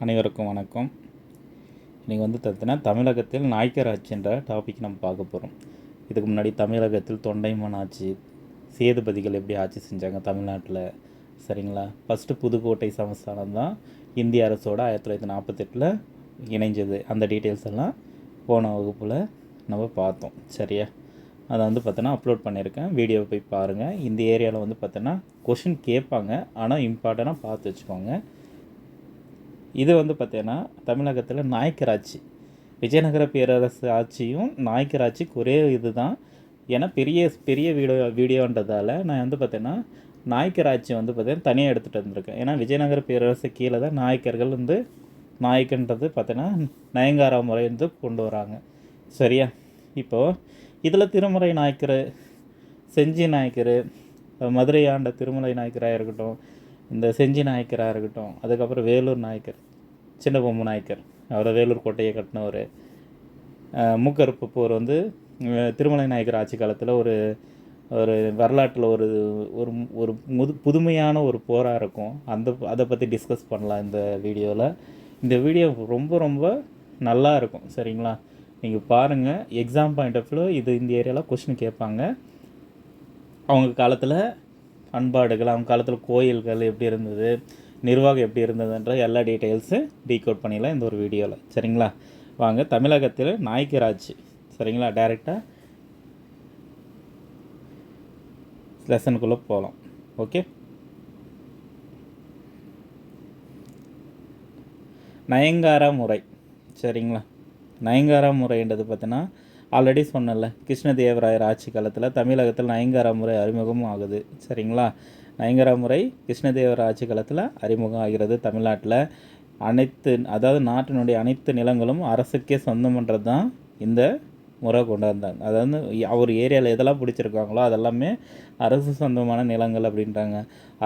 அனைவருக்கும் வணக்கம். இன்றைக்கி பார்த்தீங்கன்னா தமிழகத்தில் நாயக்கர் ஆட்சி என்ற டாபிக் நம்ம பார்க்க போகிறோம். இதுக்கு முன்னாடி தமிழகத்தில் தொண்டைமான் ஆட்சி, சேதுபதிகள் எப்படி ஆட்சி செஞ்சாங்க தமிழ்நாட்டில், சரிங்களா? ஃபஸ்ட்டு புதுக்கோட்டை சமஸ்தானம் தான் இந்திய அரசோட 1948 இணைஞ்சது. அந்த டீட்டெயில்ஸ் எல்லாம் போன வகுப்பில் நம்ம பார்த்தோம், சரியா? அதை பார்த்தோன்னா அப்லோட் பண்ணியிருக்கேன், வீடியோவை போய் பாருங்கள். இந்த ஏரியாவில் பார்த்தோன்னா கொஷின் கேட்பாங்க, ஆனால் இம்பார்ட்டண்ட்டாக பார்த்து வச்சுக்கோங்க. இது பார்த்தீங்கன்னா தமிழகத்தில் நாயக்கர் ஆட்சி, விஜயநகர பேரரசு ஆட்சியும் நாயக்கர் ஆட்சிக்கு ஒரே இது தான். ஏன்னா பெரிய வீடியோன்றதால் நான் பார்த்தீங்கன்னா நாயக்கர் ஆட்சி பார்த்தீங்கன்னா தனியாக எடுத்துகிட்டு வந்திருக்கேன். ஏன்னா விஜயநகர பேரரசு கீழே தான் நாயக்கர்கள் நாயக்கன்றது பார்த்தீங்கன்னா நயங்காரா முறை கொண்டு வராங்க, சரியா? இப்போது இதில் திருமலை நாயக்கர், செஞ்சி நாயக்கர், மதுரை ஆண்ட திருமலை நாயக்கராக இருக்கட்டும், இந்த செஞ்சி நாயக்கராக இருக்கட்டும், அதுக்கப்புறம் வேலூர் நாயக்கர், சின்ன பொம்மு நாயக்கர், அவரை வேலூர் கோட்டையை கட்டினவர், மூக்கறுப்பு போர் திருமலை நாயக்கர் ஆட்சி காலத்தில் ஒரு வரலாற்றில் ஒரு ஒரு புதுமையான ஒரு போராக இருக்கும். அதை பற்றி டிஸ்கஸ் பண்ணலாம் இந்த வீடியோவில். இந்த வீடியோ ரொம்ப ரொம்ப நல்லா இருக்கும், சரிங்களா? நீங்கள் பாருங்கள். எக்ஸாம் பாயிண்ட் ஆஃப் வியூ இது இந்த ஏரியாவில் கொஸ்டின் கேட்பாங்க. அவங்க காலத்தில் பண்பாடுகள், அவங்க காலத்தில் கோயில்கள் எப்படி இருந்தது, நிர்வாகம் எப்படி இருந்ததுன்ற எல்லா டீட்டெயில்ஸும் டீகோட் பண்ணிடலாம் இந்த ஒரு வீடியோவில், சரிங்களா? வாங்க, தமிழகத்தில் நாயக்கர் ஆட்சி, சரிங்களா? டைரெக்டாக லெசனுக்குள்ளே போகலாம். ஓகே, நயங்காரா முறை, சரிங்களா? நயங்காரா முறைன்றது பார்த்தீங்கன்னா ஆல்ரெடி சொன்னல, கிருஷ்ணதேவராயர் ஆட்சி காலத்தில் தமிழகத்தில் நயங்காரா முறை அறிமுகமும் ஆகுது, சரிங்களா? நயங்காரா முறை கிருஷ்ணதேவராயர் ஆட்சி காலத்தில் அறிமுகம் ஆகிறது. தமிழ்நாட்டில் அதாவது நாட்டினுடைய அனைத்து நிலங்களும் அரசுக்கே சொந்தம் பண்ணுறது தான் இந்த முறை கொண்டு வந்தாங்க. அதாவது அவர் ஏரியாவில் எதெல்லாம் பிடிச்சிருக்காங்களோ அதெல்லாமே அரசு சொந்தமான நிலங்கள் அப்படின்றாங்க.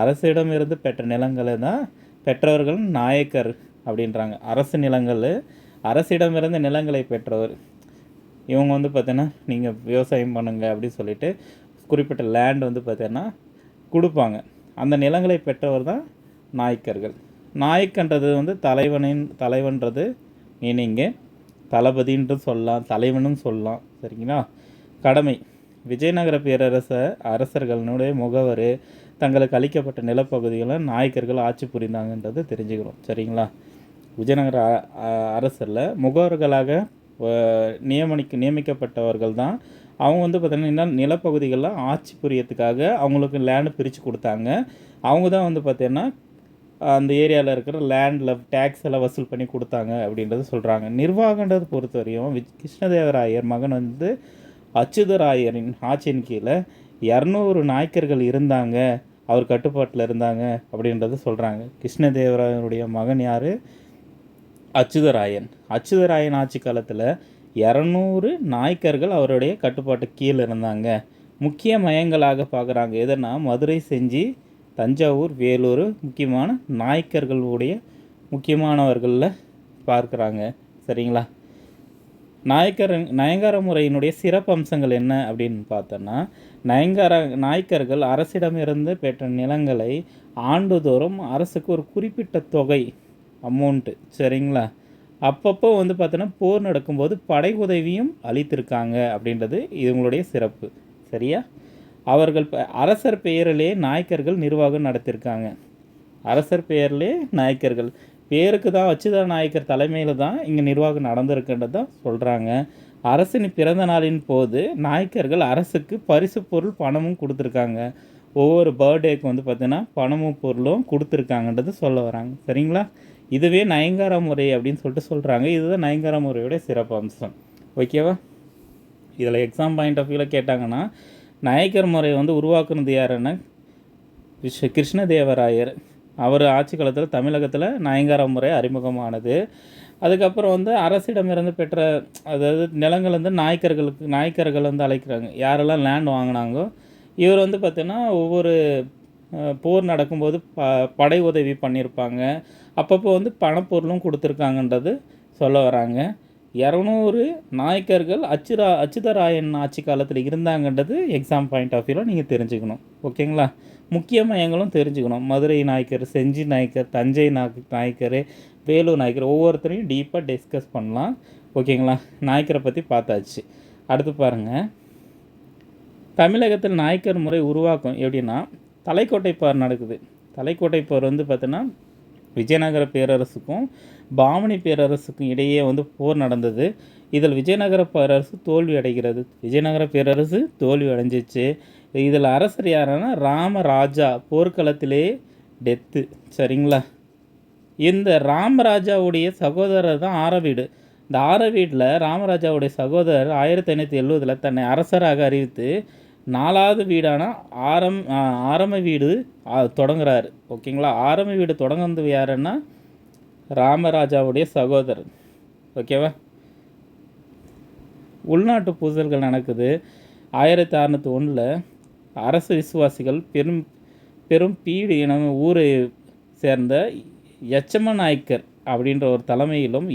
அரசிடமிருந்து பெற்ற நிலங்களை தான் பெற்றவர்கள் நாயக்கர் அப்படின்றாங்க. அரசு நிலங்கள், அரசிடமிருந்து நிலங்களை பெற்றவர் இவங்க பார்த்தீங்கன்னா நீங்கள் விவசாயம் பண்ணுங்க அப்படின்னு சொல்லிட்டு குறிப்பிட்ட லேண்ட் பார்த்தீங்கன்னா கொடுப்பாங்க. அந்த நிலங்களை பெற்றவர் தான் நாயக்கர்கள். நாயக்கன்றது தலைவன்றது மீனிங்கு தளபதின்று சொல்லலாம், தலைவனும் சொல்லலாம், சரிங்களா? கடமை, விஜயநகர அரசர்களுடைய முகவர் தங்களுக்கு அளிக்கப்பட்ட நிலப்பகுதிகளை நாயக்கர்கள் ஆட்சி புரிந்தாங்கன்றது தெரிஞ்சுக்கிறோம், சரிங்களா? விஜயநகர அரசரில் முகவர்களாக நியமிக்கப்பட்டவர்கள் தான். அவங்க பார்த்திங்கன்னா நிலப்பகுதிகளில் ஆட்சி புரியறதுக்காக அவங்களுக்கு லேண்டு பிரித்து கொடுத்தாங்க. அவங்க தான் பார்த்திங்கன்னா அந்த ஏரியாவில் இருக்கிற லேண்டில் டேக்ஸ் எல்லாம் வசூல் பண்ணி கொடுத்தாங்க அப்படின்றது சொல்கிறாங்க. நிர்வாகன்றது பொறுத்த வரையும் கிருஷ்ணதேவராயர் மகன் அச்சுதராயரின் ஆட்சியின் கீழே 200 நாயக்கர்கள் இருந்தாங்க, அவர் கட்டுப்பாட்டில் இருந்தாங்க அப்படின்றது சொல்கிறாங்க. கிருஷ்ணதேவராயருடைய மகன் யார்? அச்சுதராயன் ஆட்சி காலத்தில் 200 நாயக்கர்கள் அவருடைய கட்டுப்பாட்டு கீழே இருந்தாங்க. முக்கிய மையங்களாக பார்க்குறாங்க எதனா மதுரை, செஞ்சி, தஞ்சாவூர், வேலூர் முக்கியமான நாயக்கர்களுடைய முக்கியமானவர்களில் பார்க்குறாங்க, சரிங்களா? நயங்கார முறையினுடைய சிறப்பு அம்சங்கள் என்ன அப்படின்னு பார்த்தோன்னா, நாயக்கர்கள் அரசிடமிருந்து பெற்ற நிலங்களை ஆண்டுதோறும் அரசுக்கு ஒரு குறிப்பிட்ட தொகை அமௌண்ட்டு, சரிங்களா, அப்பப்போ பார்த்தோன்னா போர் நடக்கும்போது படை உதவியும் அளித்திருக்காங்க அப்படின்றது இவங்களுடைய சிறப்பு, சரியா? அவர்கள் அரசர் பெயரிலே நாயக்கர்கள் நிர்வாகம் நடத்தியிருக்காங்க. அரசர் பெயர்லே நாயக்கர்கள் பேருக்கு தான் அச்சுதா நாயக்கர் தலைமையில் தான் இங்கே நிர்வாகம் நடந்திருக்குன்றது தான் சொல்கிறாங்க. அரசின் பிறந்த நாளின் போது நாயக்கர்கள் அரசுக்கு பரிசு பொருள் பணமும் கொடுத்துருக்காங்க. ஒவ்வொரு பர்த்டேக்கு பார்த்தீங்கன்னா பணமும் பொருளும் கொடுத்துருக்காங்கன்றது சொல்ல வராங்க, சரிங்களா? இதுவே நயங்காரா முறை அப்படின்னு சொல்லிட்டு சொல்கிறாங்க. இதுதான் நயங்காரா முறையோடைய சிறப்பு அம்சம், ஓகேவா? இதில் எக்ஸாம் பாயிண்ட் ஆஃப் வியூவில் கேட்டாங்கன்னா, நாயக்கர் முறை உருவாக்குனது யாருன்னா கிருஷ்ணதேவராயர். அவர் ஆட்சி காலத்தில் தமிழகத்தில் நயங்காரா முறை அறிமுகமானது. அதுக்கப்புறம் அரசிடமிருந்து பெற்ற அதாவது நிலங்கள் நாயக்கர்கள் அழைக்கிறாங்க. யாரெல்லாம் லேண்ட் வாங்கினாங்கோ இவர் பார்த்திங்கன்னா ஒவ்வொரு போர் நடக்கும்போது படை உதவி பண்ணியிருப்பாங்க. அப்பப்போ பணப்பொருளும் கொடுத்துருக்காங்கன்றது சொல்ல வராங்க. 200 நாயக்கர்கள் அச்சுதராயன் ஆட்சி காலத்தில் இருந்தாங்கன்றது எக்ஸாம் பாயிண்ட் ஆஃப் வியூவில் நீங்கள் தெரிஞ்சுக்கணும். ஓகேங்களா? முக்கிய மையங்களும் தெரிஞ்சுக்கணும். மதுரை நாயக்கர், செஞ்சி நாயக்கர், தஞ்சை நாயக்கர், வேலூர் நாயக்கர், ஒவ்வொருத்தரையும் டீப்பாக டிஸ்கஸ் பண்ணலாம். ஓகேங்களா? நாயக்கரை பற்றி பார்த்தாச்சு. அடுத்து பாருங்கள், தமிழகத்தில் நாயக்கர் முறை உருவாக்கம் எப்படின்னா, தலைக்கோட்டை போர் நடக்குது. தலைக்கோட்டை போர் வந்து பார்த்தோன்னா விஜயநகர பேரரசுக்கும் பாமணி பேரரசுக்கும் இடையே வந்து போர் நடந்தது. இதில் விஜயநகர பேரரசு தோல்வி அடைகிறது. விஜயநகர பேரரசு தோல்வி அடைஞ்சிச்சு. இதில் அரசர் யாருன்னா ராமராஜா போர்க்களத்திலே டெத்து. சரிங்களா? இந்த ராமராஜாவுடைய சகோதரர் தான் ஆரவீடு. இந்த ஆரவீடில் ராமராஜாவுடைய சகோதரர் 1570 தன்னை அரசராக அறிவித்து 4வது வீடான ஆரம வீடு தொடங்குறாரு. ஓகேங்களா? ஆரம வீடு தொடங்குறது யாருன்னா ராமராஜாவுடைய சகோதரர். ஓகேவா? உள்நாட்டு பூசல்கள் நடக்குது. 1601 அரசு விசுவாசிகள் பெரும் பீடு இனம் ஊரை சேர்ந்த எச்சம நாயக்கர் அப்படின்ற ஒரு தலைமையிலும்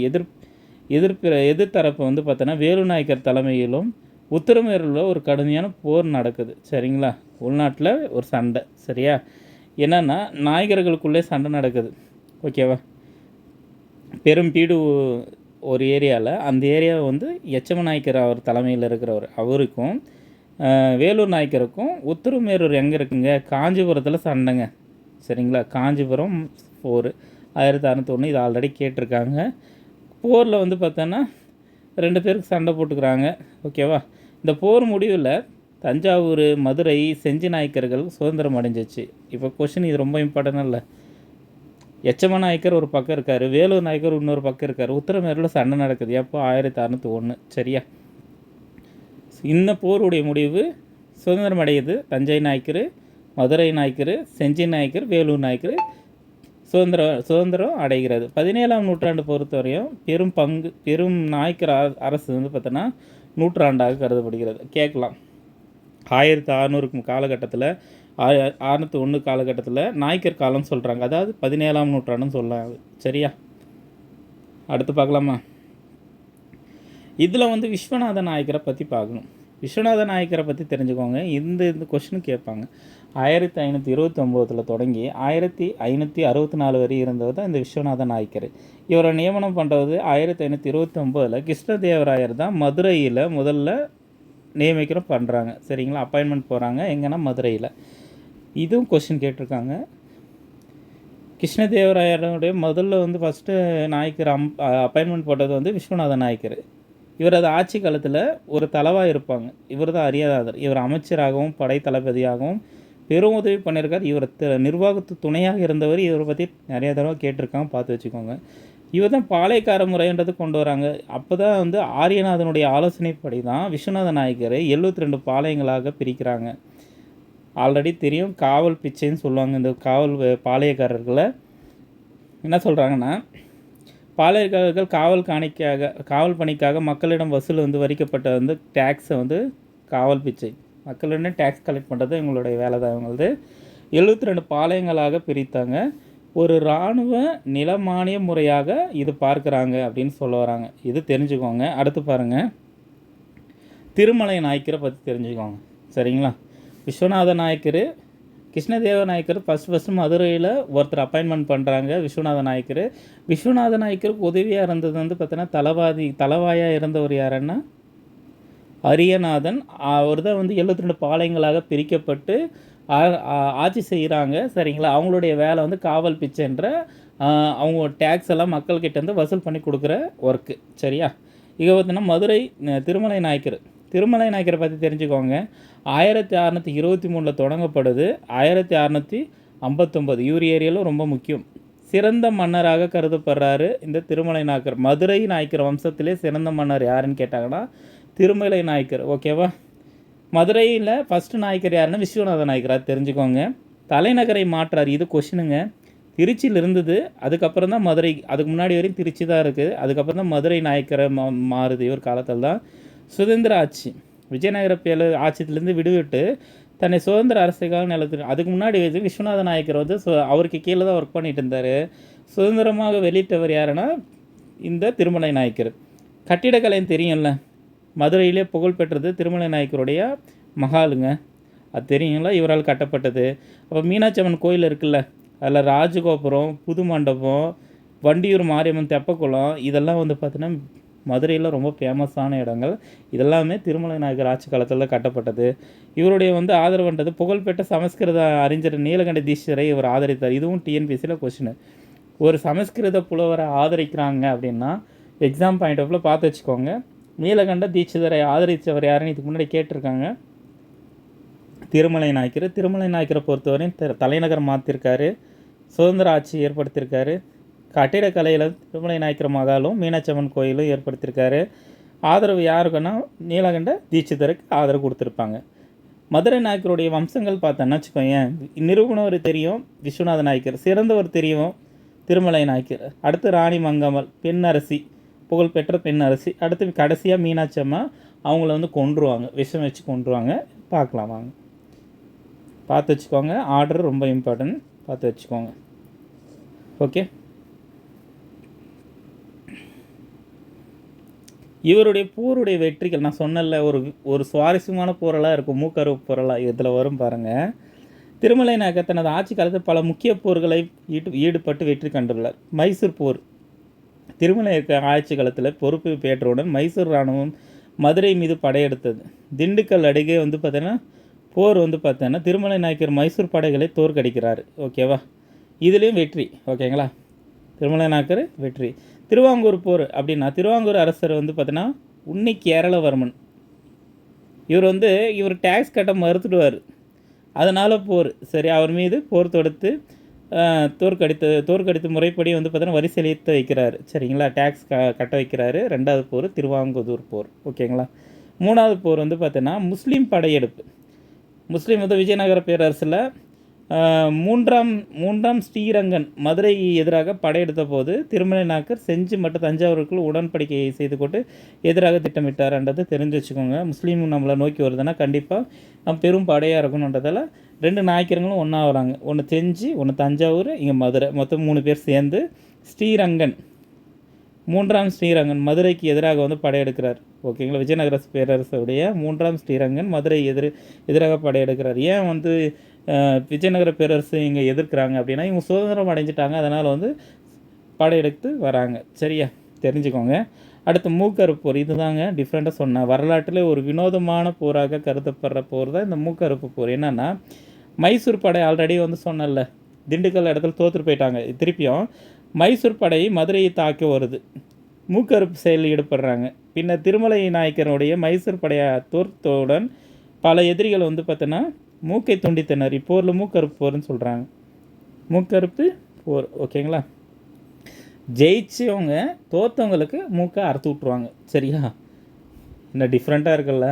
எதிர்த்தரப்பு வந்து பார்த்தோன்னா வேலு நாயக்கர் தலைமையிலும் உத்தரமேரூரில் ஒரு கடுமையான போர் நடக்குது. சரிங்களா? உள்நாட்டில் ஒரு சண்டை. சரியா? என்னென்னா நாயக்கர்களுக்குள்ளே சண்டை நடக்குது. ஓகேவா? பெரும்பீடு ஒரு ஏரியாவில், அந்த ஏரியாவை வந்து எச்சம நாயக்கர் அவர் தலைமையில் இருக்கிறவர், அவருக்கும் வேலூர் நாயக்கருக்கும் உத்தரமேரூர் எங்கே இருக்குங்க? காஞ்சிபுரத்தில் சண்டைங்க. சரிங்களா? காஞ்சிபுரம் போர் 1601 இது ஆல்ரெடி கேட்டிருக்காங்க. போரில் வந்து பார்த்தோன்னா 2 பேருக்கு சண்டை போட்டுக்கிறாங்க. ஓகேவா? இந்த போர் முடிவில் தஞ்சாவூர், மதுரை, செஞ்சி நாயக்கர்கள் சுதந்திரம் அடைஞ்சிச்சு. இப்போ கொஷின் இது ரொம்ப இம்பார்ட்டன்ட் இல்லை. எச்சம நாயக்கர் ஒரு பக்கம் இருக்கார், வேலூர் நாயக்கர் இன்னொரு பக்கம் இருக்கார். உத்தரமேரூரில் சண்டை நடக்குது. எப்போ? 1601. சரியா? இந்த போருடைய முடிவு சுதந்திரம் அடையுது. தஞ்சை நாயக்கர், மதுரை நாயக்கர், செஞ்சி நாயக்கர், வேலூர் நாயக்கர் சுதந்திரம் அடைகிறது. 17ஆம் நூற்றாண்டு பொறுத்தவரையும் பெரும் நாயக்கர் அரசு வந்து பார்த்தோன்னா நூற்றாண்டாக கருதப்படுகிறது. கேட்கலாம், 1600 காலகட்டத்தில் 601 காலகட்டத்தில் நாயக்கர் காலம் சொல்கிறாங்க. அதாவது 17ஆம் நூற்றாண்டுன்னு சொல்லலாம். சரியா? அடுத்து பார்க்கலாமா? இதில் வந்து விஸ்வநாத நாயக்கரை பற்றி பார்க்கணும். விஸ்வநாத நாயக்கரை பற்றி தெரிஞ்சுக்கோங்க. இந்த கொஷினும் கேட்பாங்க. 1529 தொடங்கி 1564 வரை இருந்தவர் தான் இந்த விஸ்வநாத நாயக்கர். இவரை நியமனம் பண்ணுறது 1529 கிருஷ்ணதேவராயர் தான் மதுரையில் முதல்ல நியமிக்கிறோம் பண்ணுறாங்க. சரிங்களா? அப்பாயின்மெண்ட் போகிறாங்க. எங்கன்னா மதுரையில். இதுவும் கொஷின் கேட்டிருக்காங்க. கிருஷ்ணதேவராயருடைய முதல்ல வந்து ஃபஸ்ட்டு நாயக்கர் அப்பாயின்மெண்ட் போட்டது வந்து விஸ்வநாத நாயக்கர். இவரது ஆட்சி காலத்தில் ஒரு தளவாக இருப்பாங்க. இவர் தான் அரியநாதர். இவர் அமைச்சராகவும் படை தளபதியாகவும் பெரும் உதவி பண்ணியிருக்கார். இவர் நிர்வாகத்து துணையாக இருந்தவர். இவரை பற்றி நிறைய தடவை கேட்டிருக்காங்க, பார்த்து வச்சுக்கோங்க. இவர் தான் பாளையக்கார முறைன்றது கொண்டு வராங்க. அப்போ தான் வந்து ஆரியநாதனுடைய ஆலோசனைப்படி தான் விஸ்வநாத நாயக்கரை 72 பாளையங்களாக பிரிக்கிறாங்க. ஆல்ரெடி தெரியும், காவல் பிச்சைன்னு சொல்லுவாங்க. இந்த பாளையக்காரர்களை என்ன சொல்கிறாங்கன்னா, பாளையக்காரர்கள் காவல் பணிக்காக மக்களிடம் வசூல் வந்து வரிக்கப்பட்ட வந்து டேக்ஸை வந்து காவல் பிச்சை, மக்களிடம் டேக்ஸ் கலெக்ட் பண்ணுறது இவங்களுடைய வேலை தான். இவங்களது 72 பாளையங்களாக பிரித்தாங்க. ஒரு இராணுவ நிலமானிய முறையாக இது பார்க்குறாங்க அப்படின்னு சொல்ல வராங்க. இது தெரிஞ்சுக்கோங்க. அடுத்து பாருங்கள், திருமலை நாயக்கரை பற்றி தெரிஞ்சுக்கோங்க. சரிங்களா? விஸ்வநாத நாயக்கர், கிருஷ்ணதேவ நாயக்கர் ஃபஸ்ட்டு மதுரையில் ஒருத்தர் அப்பாயின்மெண்ட் பண்ணுறாங்க. விஸ்வநாத நாயக்கருக்கு உதவியாக இருந்தது வந்து பார்த்தோன்னா தலவாயாக இருந்தவர் யாருன்னா அரியநாதன். அவர் தான் வந்து 72 பாளையங்களாக பிரிக்கப்பட்டு ஆட்சி செய்கிறாங்க. சரிங்களா? அவங்களுடைய வேலை வந்து காவல் பிச்சைன்ற அவங்க டேக்ஸ் எல்லாம் மக்கள்கிட்டேருந்து வசூல் பண்ணி கொடுக்குற ஒர்க்கு. சரியா? இங்கே பார்த்தீங்கன்னா மதுரை திருமலை நாயக்கரை பற்றி தெரிஞ்சுக்கோங்க. 1623 தொடங்கப்படுது. 1659 இவர் ஏரியாவில் ரொம்ப முக்கியம். சிறந்த மன்னராக கருதப்படுறாரு இந்த திருமலை நாயக்கர். மதுரை நாயக்கர் வம்சத்திலே சிறந்த மன்னர் யாருன்னு கேட்டாங்கன்னா திருமலை நாயக்கர். ஓகேவா? மதுரையில் ஃபஸ்ட்டு நாயக்கர் யாருன்னா விஸ்வநாத நாயக்கராக தெரிஞ்சுக்கோங்க. தலைநகரை மாற்றார். இது கொஷினுங்க. திருச்சியில் இருந்தது, அதுக்கப்புறம் தான் மதுரை. அதுக்கு முன்னாடி வரையும் திருச்சி தான் இருக்குது. அதுக்கப்புறம் தான் மதுரை நாயக்கரை மாறுது. இவர் காலத்தில் தான் சுதந்திர ஆட்சி, விஜயநகர ஆட்சியிலேருந்து விடுவிட்டு தன்னை சுதந்திர அரசுக்காக நிலத்து. அதுக்கு முன்னாடி விஸ்வநாத நாயக்கர் வந்து அவருக்கு கீழே தான் ஒர்க் பண்ணிட்டு இருந்தார். சுதந்திரமாக வெளியிட்டவர் யாருன்னா இந்த திருமலை நாயக்கர். கட்டிடக்கலைன்னு தெரியும்ல, மதுரையிலே புகழ்பெற்றது திருமலை நாயக்கருடைய மஹாலுங்க. அது தெரியுங்களா, இவரால் கட்டப்பட்டது. அப்போ மீனாட்சி அம்மன் கோயில் இருக்குல்ல, அதில் ராஜகோபுரம், புது மண்டபம், வண்டியூர் மாரியம்மன் தெப்பக்குளம், இதெல்லாம் வந்து பார்த்திங்கன்னா மதுரையில் ரொம்ப ஃபேமஸான இடங்கள். இதெல்லாமே திருமலை நாயக்கர் ஆட்சி காலத்தில் கட்டப்பட்டது. இவருடைய வந்து ஆதரவுன்றது புகழ்பெற்ற சமஸ்கிருத அறிஞர் நீலகண்ட தீட்சிதரை இவர் ஆதரித்தார். இதுவும் டிஎன்பிசியில் கொஷின். ஒரு சமஸ்கிருத புலவரை ஆதரிக்கிறாங்க அப்படின்னா எக்ஸாம் பாயிண்ட் ஆஃப்ல பார்த்து வச்சுக்கோங்க. நீலகண்ட தீட்சிதரை ஆதரித்தவர் யாருன்னு இதுக்கு முன்னாடி கேட்டிருக்காங்க. திருமலை நாயக்கர். திருமலை நாயக்கரை பொறுத்தவரையும் தலைநகர் மாற்றிருக்காரு, சுதந்திர ஆட்சி ஏற்படுத்தியிருக்காரு. கட்டிடக்கலையில் திருமலை நாயக்கர் மகாலும் மீனாட்சி அம்மன் கோயிலும் ஏற்படுத்தியிருக்காரு. ஆதரவு யாருக்குன்னா நீலகண்ட தீட்சிதருக்கு ஆதரவு கொடுத்துருப்பாங்க. மதுரை நாயக்கருடைய வம்சங்கள் பார்த்தோன்னா வச்சுக்கோங்க, நிறுவனர் தெரியும் விஸ்வநாத நாயக்கர், சிறந்தவர் தெரியும் திருமலை நாயக்கர், அடுத்து ராணி மங்கம்மாள் பெண் அரசி, புகழ்பெற்ற பெண் அரசி, அடுத்து கடைசியாக மீனாட்சி அம்மா. அவங்கள வந்து கொன்றுவாங்க, விஷம் வச்சு கொன்றுவாங்க. பார்க்கலாம் வாங்க, பார்த்து வச்சுக்கோங்க. ஆர்டர் ரொம்ப இம்பார்ட்டன்ட், பார்த்து வச்சுக்கோங்க. ஓகே, இவருடைய போருடைய வெற்றிகள் நான் சொன்னல, ஒரு சுவாரஸ்யமான போரெல்லாம் இருக்கும், மூக்கறுப்பு போரெல்லாம் இதில் வரும் பாருங்கள். திருமலை நாயக்கர் தனது ஆட்சி காலத்தில் பல முக்கிய போர்களை ஈடுபட்டு வெற்றி கண்டுள்ளார். மைசூர் போர். திருமலை ஆட்சி காலத்தில் பொறுப்பு பெற்றவுடன் மைசூர் இராணுவம் மதுரை மீது படையெடுத்தது. திண்டுக்கல் அருகே வந்து பார்த்தீங்கன்னா போர் வந்து பார்த்தீங்கன்னா திருமலை நாயக்கர் மைசூர் படைகளை தோற்கடிக்கிறார். ஓகேவா, இதுலேயும் வெற்றி. ஓகேங்களா, திருமலை நாயக்கர் வெற்றி. திருவாங்கூர் போர் அப்படின்னா திருவாங்கூர் அரசர் வந்து பார்த்தீங்கன்னா உன்னி கேரளவர்மன். இவர் டேக்ஸ் கட்ட மறுத்துடுவார், அதனால் போர். சரி, அவர் மீது போர் தொடுத்து தோற்கடித்து முறைப்படி வந்து பார்த்தீங்கன்னா வரி செலுத்த வைக்கிறாரு. சரிங்களா, டேக்ஸ் கட்ட வைக்கிறாரு. ரெண்டாவது போர் திருவாங்கூர் போர். ஓகேங்களா, மூணாவது போர் வந்து பார்த்தீங்கன்னா முஸ்லீம் படையெடுப்பு. முஸ்லீம் வந்து விஜயநகர பேரரசில் மூன்றாம் ஸ்ரீரங்கன் மதுரை எதிராக படையெடுத்த போது திருமலை நாயக்கர் செஞ்சு மற்றும் தஞ்சாவூருக்குள் உடன்படிக்கையை செய்து கொண்டு எதிராக திட்டமிட்டார்ன்றது தெரிஞ்சு வச்சுக்கோங்க. முஸ்லீம் நம்மளை நோக்கி வருதுன்னா கண்டிப்பாக நம்ம பெரும் படையாக இருக்கணுன்றதால 2 நாயக்கர்களும் ஒன்றா வராங்க. ஒன்று செஞ்சு, ஒன்று தஞ்சாவூர், இங்கே மதுரை. மொத்தம் 3 பேர் சேர்ந்து ஸ்ரீரங்கன், 3ஆம் ஸ்ரீரங்கன் மதுரைக்கு எதிராக வந்து படையெடுக்கிறார். ஓகேங்களா, விஜயநகர பேரரசுடைய 3ஆம் ஸ்ரீரங்கன் மதுரை எதிராக படையெடுக்கிறார். ஏன் வந்து விஜயநகர பேரரசு இங்கே எதிர்க்கிறாங்க அப்படின்னா இவங்க சுதந்திரம் அடைஞ்சிட்டாங்க, அதனால் வந்து படையெடுத்து வராங்க. சரியா, தெரிஞ்சுக்கோங்க. அடுத்து மூக்கறுப்பு போர். இதுதாங்க டிஃப்ரெண்ட்டாக சொன்னேன். வரலாற்றில் ஒரு வினோதமான போராக கருதப்படுற போர் தான் இந்த மூக்கறுப்பு போர். என்னென்னா மைசூர் படை ஆல்ரெடி வந்து சொன்னல திண்டுக்கல் இடத்துல தோற்று போயிட்டாங்க. திருப்பியும் மைசூர் படை மதுரையை தாக்கி வருது, மூக்கறுப்பு செயலில் ஈடுபடுறாங்க. பின்னர் திருமலை நாயக்கருடைய மைசூர் படையை தோற்றவுடன் பல எதிரிகள் வந்து பார்த்தோன்னா மூக்கை துண்டித்தனர். இப்போரில் மூக்கறுப்பு போர்னு சொல்கிறாங்க. மூக்கறுப்பு போர். ஓகேங்களா, ஜெயிச்சவங்க தோற்றவங்களுக்கு மூக்கை அறுத்து விட்ருவாங்க. சரியா, இன்னும் டிஃப்ரெண்ட்டாக இருக்குல்ல,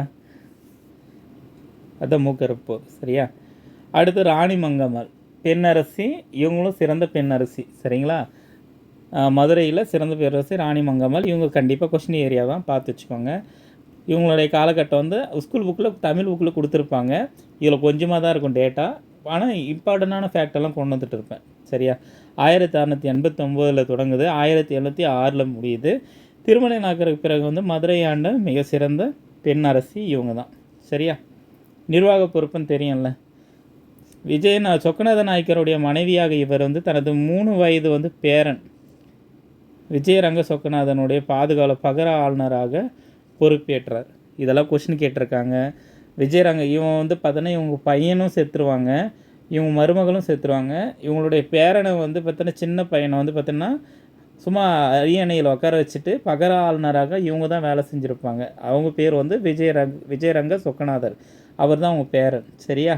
அதுதான் மூக்கறுப்பு போர். சரியா, அடுத்து ராணி மங்கம்மாள் பெண்ணரசி. இவங்களும் சிறந்த பெண்ணரசி. சரிங்களா, மதுரையில் சிறந்த பேரரசி ராணி மங்கம்மாள். இவங்க கண்டிப்பாக கொஸ்டின் ஏரியா தான், பார்த்து வச்சுக்கோங்க. இவங்களுடைய காலகட்டம் வந்து ஸ்கூல் புக்கில் தமிழ் புக்கில் கொடுத்துருப்பாங்க. இதில் கொஞ்சமாக தான் இருக்கும் டேட்டா, ஆனால் இம்பார்ட்டண்டான ஃபேக்டெல்லாம் கொண்டு வந்துட்டு இருப்பேன். சரியா, 1689 தொடங்குது, 1706 முடியுது. திருமலை நாயக்கருக்கு பிறகு வந்து மதுரை ஆண்ட மிக சிறந்த பெண் அரசி இவங்க தான். சரியா, நிர்வாக பொறுப்புன்னு தெரியும்ல. சொக்கநாத நாயக்கருடைய மனைவியாக இவர் வந்து தனது 3 வயது வந்து பேரன் விஜயரங்க சொக்கநாதனுடைய பகர ஆளுநராக பொறுப்பேற்றார். இதெல்லாம் கொஷின் கேட்டிருக்காங்க. விஜயரங்க இவன் வந்து பார்த்தோன்னா இவங்க பையனும் செத்துருவாங்க, இவங்க மருமகளும் செத்துருவாங்க. இவங்களுடைய பேரனை வந்து பார்த்தோன்னா சின்ன பையனை வந்து பார்த்தோன்னா சும்மா அரியணையில் உட்கார வச்சுட்டு பகர ஆளுநராக இவங்க தான் வேலை செஞ்சுருப்பாங்க. அவங்க பேர் வந்து விஜயரங்க சொக்கநாதர், அவர் தான் அவங்க பேரன். சரியா,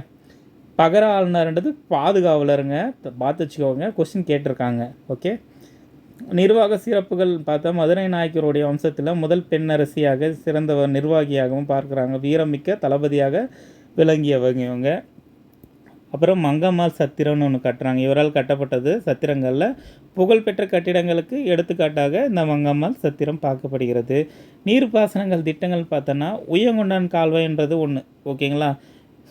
பகர ஆளுநர்ன்றது பாதுகாவலருங்க, பார்த்து வச்சுக்கோங்க, கொஸ்டின் கேட்டிருக்காங்க. ஓகே, நிர்வாக சிறப்புகள் பார்த்தா மதுரை நாயக்கருடைய வம்சத்தில் முதல் பெண் அரசியாக சிறந்தவர் நிர்வாகியாகவும் பார்க்குறாங்க. வீரமிக்க தளபதியாக விளங்கியவங்க இவங்க. அப்புறம் மங்கம்மாள் சத்திரம்னு ஒன்று கட்டுறாங்க. இவரால் கட்டப்பட்டது சத்திரங்களில் புகழ்பெற்ற கட்டிடங்களுக்கு எடுத்துக்காட்டாக இந்த மங்கம்மாள் சத்திரம் பார்க்கப்படுகிறது. நீர்ப்பாசனங்கள் திட்டங்கள் பார்த்தோன்னா உய்யங்கொண்டான் கால்வாய்ன்றது ஒன்று. ஓகேங்களா,